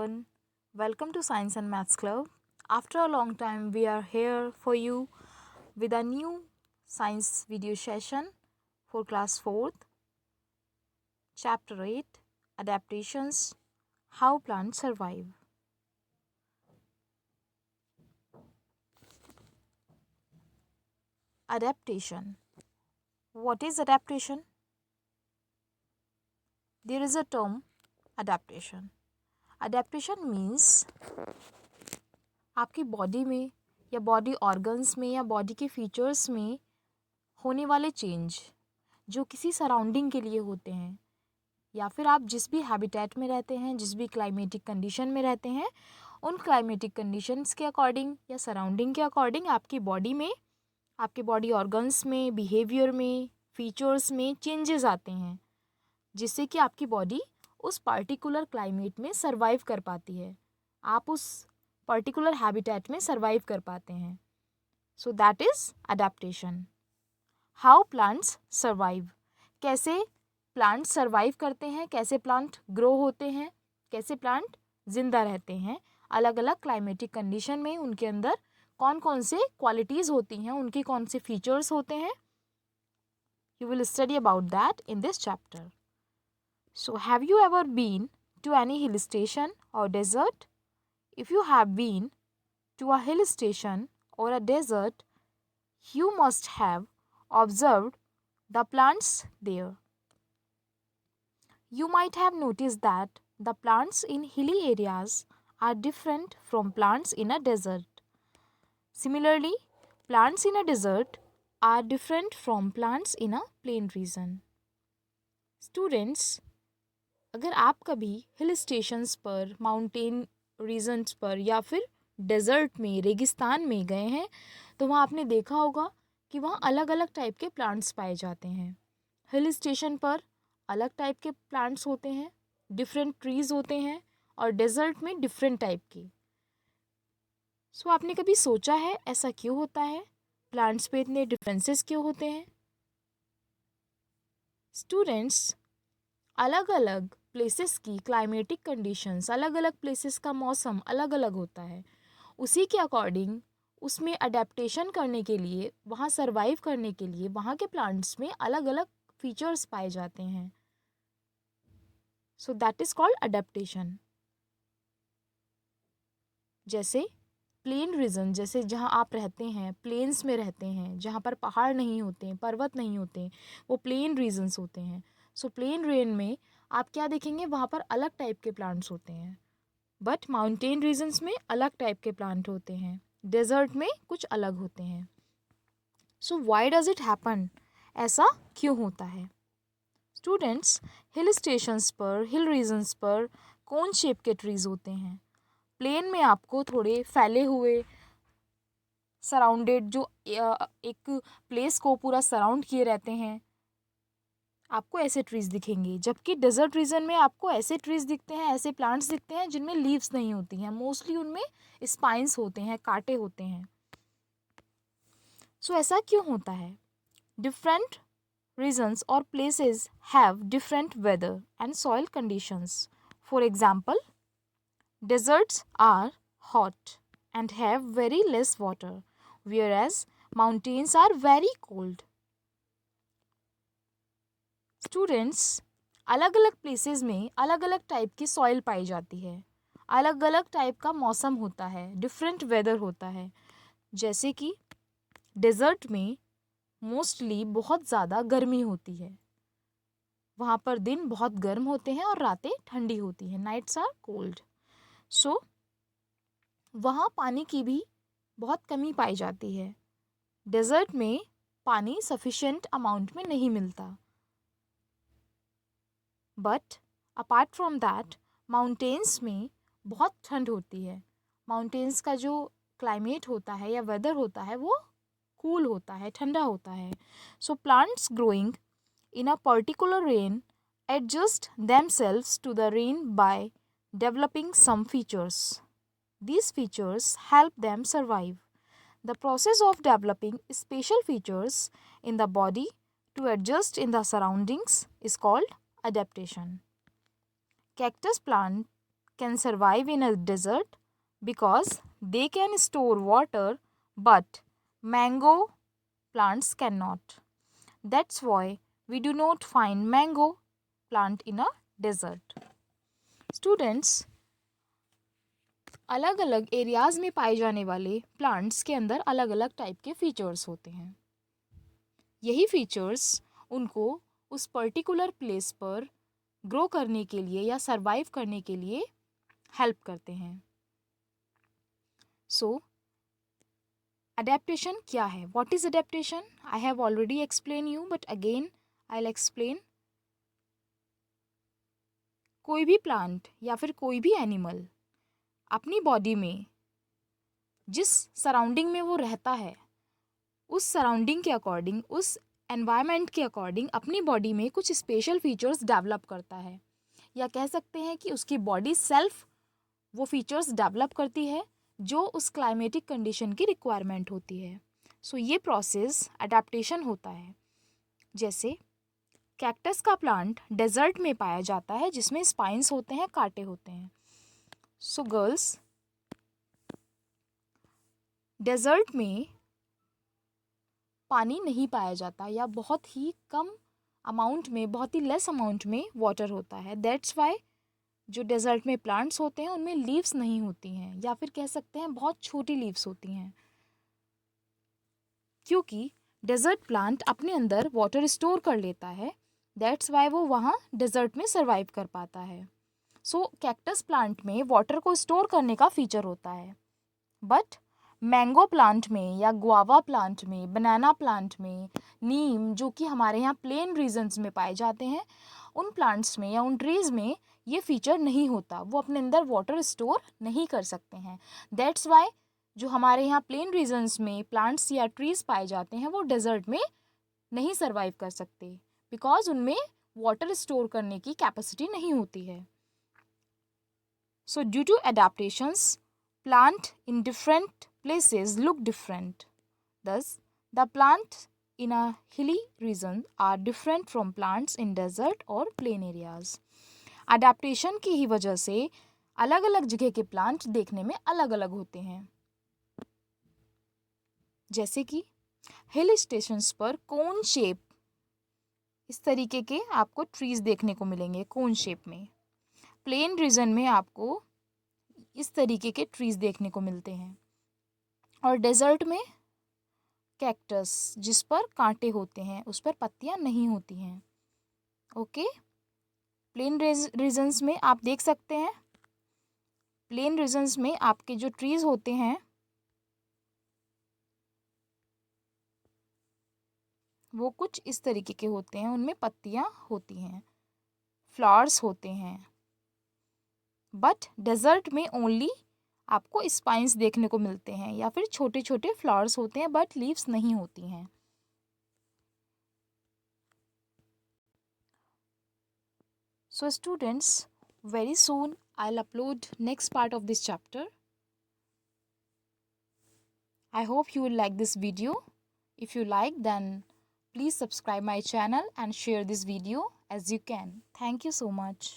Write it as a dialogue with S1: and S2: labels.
S1: everyone. Welcome to Science and Maths Club. After a long time, we are here for you with a new science video session for class 4th, chapter 8, Adaptations, How Plants Survive. Adaptation. What is adaptation? There is a term, adaptation. Adaptation means आपकी body में या body organs में या body के features में होने वाले change जो किसी सराउंडिंग के लिए होते हैं या फिर आप जिस भी हैबिटेट में रहते हैं, जिस भी क्लाइमेटिक कंडीशन में रहते हैं, उन क्लाइमेटिक कंडीशंस के अकॉर्डिंग या सराउंडिंग के अकॉर्डिंग आपकी बॉडी में, आपके बॉडी ऑर्गन्स में, बिहेवियर में, फीचर्स में चेंजेस आते हैं जिससे कि आपकी बॉडी उस पार्टिकुलर क्लाइमेट में सर्वाइव कर पाती है, आप उस पर्टिकुलर हैबिटेट में सर्वाइव कर पाते हैं. So that is adaptation. How plants survive. कैसे प्लांट सर्वाइव करते हैं, कैसे प्लांट ग्रो होते हैं, कैसे प्लांट जिंदा रहते हैं अलग अलग क्लाइमेटिक कंडीशन में. उनके अंदर कौन कौन से क्वालिटीज़ होती हैं, उनके कौन से फीचर्स होते हैं. You will study about that in this chapter. So have you ever been to any hill station और desert? If you have been to a hill station or a desert, you must have observed the plants there. You might have noticed that the plants in hilly areas are different from plants in a desert. Similarly, plants in a desert are different from plants in a plain region. Students, अगर आप कभी hill stations पर, mountain regions पर या फिर desert में, रेगिस्तान में गए हैं तो वहाँ आपने देखा होगा कि वहाँ अलग अलग टाइप के प्लांट्स पाए जाते हैं. हिल स्टेशन पर अलग टाइप के प्लांट्स होते हैं, डिफरेंट ट्रीज़ होते हैं, और डेजर्ट में डिफरेंट टाइप के. सो आपने कभी सोचा है ऐसा क्यों होता है, प्लांट्स पे इतने डिफरेंसेस क्यों होते हैं? स्टूडेंट्स, अलग अलग प्लेसेस की क्लाइमेटिक कंडीशंस, अलग अलग प्लेसेस का मौसम अलग अलग होता है. उसी के अकॉर्डिंग उसमें अडेप्टेशन करने के लिए, वहाँ सर्वाइव करने के लिए वहाँ के प्लांट्स में अलग अलग फीचर्स पाए जाते हैं. So that is called adaptation. जैसे प्लेन रीजन, जैसे जहाँ आप रहते हैं, प्लेन्स में रहते हैं, जहाँ पर पहाड़ नहीं होते, पर्वत नहीं होते, वो प्लेन रीजन्स होते हैं. सो प्लेन रेन में आप क्या देखेंगे, वहाँ पर अलग टाइप के प्लांट्स होते हैं. बट माउंटेन रीजन्स में अलग टाइप के प्लांट होते हैं, डेजर्ट में कुछ अलग होते हैं. So why does it happen, ऐसा क्यों होता है? स्टूडेंट्स, हिल स्टेशंस पर, हिल रीजन्स पर कौन शेप के ट्रीज होते हैं? प्लेन में आपको थोड़े फैले हुए, सराउंडेड, जो एक प्लेस को पूरा सराउंड किए रहते हैं, आपको ऐसे ट्रीज़ दिखेंगे. जबकि डेजर्ट रीजन में आपको ऐसे ट्रीज़ दिखते हैं, ऐसे प्लांट्स दिखते हैं जिनमें लीव्स नहीं होती हैं, मोस्टली उनमें स्पाइंस होते हैं, कांटे होते हैं. सो ऐसा क्यों होता है? डिफरेंट रीजन्स और places have different weather and soil conditions. For example, deserts are hot and have very less water, whereas mountains are very cold. Students, अलग अलग प्लेसेस में अलग अलग टाइप की सॉइल पाई जाती है, अलग अलग टाइप का मौसम होता है, डिफरेंट वेदर होता है. जैसे कि डेजर्ट में मोस्टली बहुत ज़्यादा गर्मी होती है, वहाँ पर दिन बहुत गर्म होते हैं और रातें ठंडी होती हैं, नाइट्स आर कोल्ड. सो वहाँ पानी की भी बहुत कमी पाई जाती है. डेजर्ट में पानी सफिशेंट अमाउंट में नहीं मिलता. But apart from that, mountains में बहुत ठंड होती है. माउंटेन्स का जो क्लाइमेट होता है या वेदर होता है वो कूल होता है, ठंडा होता है. So plants growing in a particular rain adjust themselves to the rain by developing some features. These features help them survive. The process of developing special features in the body to adjust in the surroundings is called adaptation. Cactus plant can survive in a desert because they can store water, but mango plants cannot. That's why we do not find mango plant in a desert. Students, अलग अलग areas में पाए जाने वाले plants के अंदर अलग अलग टाइप के फीचर्स होते हैं. यही फीचर्स उनको उस पर्टिकुलर प्लेस पर ग्रो करने के लिए या सरवाइव करने के लिए हेल्प करते हैं. सो अडेप्टेशन क्या है? What is adaptation? I have already explain you, but again I will explain. कोई भी प्लांट या फिर कोई भी एनिमल अपनी बॉडी में जिस सराउंडिंग में वो रहता है, उस सराउंडिंग के अकॉर्डिंग, उस एनवायरनमेंट के अकॉर्डिंग अपनी बॉडी में कुछ स्पेशल फीचर्स डेवलप करता है, या कह सकते हैं कि उसकी बॉडी सेल्फ वो फीचर्स डेवलप करती है जो उस क्लाइमेटिक कंडीशन की रिक्वायरमेंट होती है. सो ये प्रोसेस अडेप्टेशन होता है. जैसे कैक्टस का प्लांट डेजर्ट में पाया जाता है जिसमें स्पाइंस होते हैं, कांटे होते हैं. सो गर्ल्स, डेजर्ट में पानी नहीं पाया जाता या बहुत ही कम अमाउंट में, बहुत ही लेस अमाउंट में वाटर होता है. दैट्स वाई जो डेजर्ट में प्लांट्स होते हैं उनमें लीव्स नहीं होती हैं, या फिर कह सकते हैं बहुत छोटी लीव्स होती हैं, क्योंकि डेजर्ट प्लांट अपने अंदर वाटर स्टोर कर लेता है. दैट्स वाई वो वहाँ डेजर्ट में सर्वाइव कर पाता है. सो कैक्टस प्लांट में वाटर को स्टोर करने का फीचर होता है, बट मैंगो प्लांट में या गुआवा प्लांट में, बनाना प्लांट में, नीम जो कि हमारे यहाँ प्लेन रीजन्स में पाए जाते हैं, उन प्लांट्स में या उन ट्रीज़ में ये फीचर नहीं होता. वो अपने अंदर वाटर स्टोर नहीं कर सकते हैं. दैट्स वाई जो हमारे यहाँ प्लेन रीजन्स में प्लांट्स या ट्रीज़ पाए जाते हैं वो डेजर्ट में नहीं सर्वाइव कर सकते, बिकॉज उनमें वाटर स्टोर करने की कैपेसिटी नहीं होती है. So due to adaptations, plant in different places look different. Thus, the plants in a hilly region are different from plants in desert or plain areas. Adaptation की ही वजह से अलग अलग जगह के प्लांट देखने में अलग अलग होते हैं. जैसे कि हिल स्टेशंस पर कोन शेप इस तरीके के आपको ट्रीज देखने को मिलेंगे, कोन शेप में. प्लेन रीजन में आपको इस तरीके के ट्रीज देखने को मिलते हैं. और डेजर्ट में कैक्टस जिस पर कांटे होते हैं, उस पर पत्तियां नहीं होती हैं. ओके, प्लेन रीजन्स में आप देख सकते हैं, प्लेन रीजन्स में आपके जो ट्रीज होते हैं वो कुछ इस तरीके के होते हैं, उनमें पत्तियां होती हैं, फ्लावर्स होते हैं. बट डेजर्ट में ओनली आपको स्पाइंस देखने को मिलते हैं या फिर छोटे छोटे फ्लावर्स होते हैं, बट लीव्स नहीं होती हैं. So students, very soon I'll upload next part of this chapter. I hope you will like this video. If you like, then please subscribe my channel and share this video as you can. Thank you so much.